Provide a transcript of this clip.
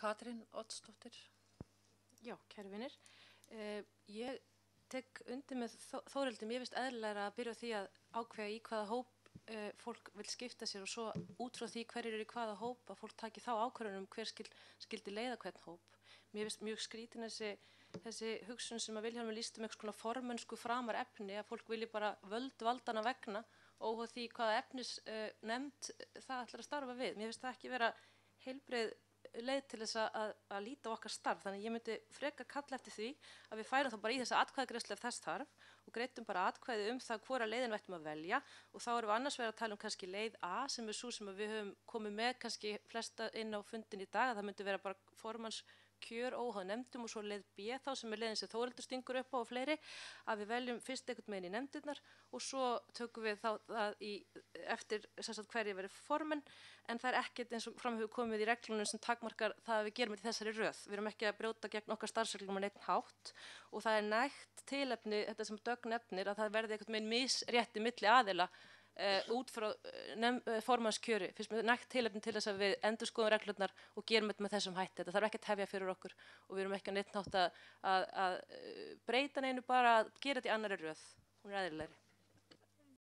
Katrín Oddsdóttir. Já, kæru vinir. Ég tek undir með Þórhildi. Mér finnst eðlilegra að byrja á því að ákveða í hvaða hóp fólk vil skipta sér og svo út frá því hverjir eru í hvaða hóp að fólk taki þá ákvörðun hver skildi leiða hvern hóp. Mér finnst mjög skrítin þessi hugsun sem að Vilhjálmur lýsti með svona formönsku framar efni, að fólk vilji bara völd valdana vegna og því hvaða efnis nefnd það ætlar að starfa við. Mér finnst það ekki vera heilbreið leið til þess að líta á okkar starf, þannig ég myndi frekar kalla eftir því að við færum þá bara í þessa atkvæðagreiðslu ef þess þarf og greiddum bara atkvæði það hvora leiðin við ættum að velja, og þá erum við annars vegar að tala kannski leið A sem sú sem við höfum komið með kannski flesta inn á fundin í dag, að það myndi vera bara formanns kjör óháð nefndum, og svo leið B þá sem leiðin sem Þórhildur stingur upp á og fleiri, að við veljum fyrst einhvern meginn í nefndirnar og svo tökum við þá það eftir hverju verið formenn, en það ekkert eins og fram hefur komið í reglunum sem takmarkar það að við gerum þetta í þessari röð. Við erum ekki að brjóta gegn okkar starfsreglum á neitt hátt, og það nægt tilefni, þetta sem Dögg nefnir, að það verði einhvern veginn misrétti milli aðila út frá formannskjöri. Fyrst með nægt tilefni til þess að við endurskoðum reglurnar og gerum þetta með þessum hætti. Þetta þarf ekki að tefja fyrir okkur og við erum ekki að neitt nátt að breyta neinu, bara að gera þetta í annarri röð. Hún er eðlilegri.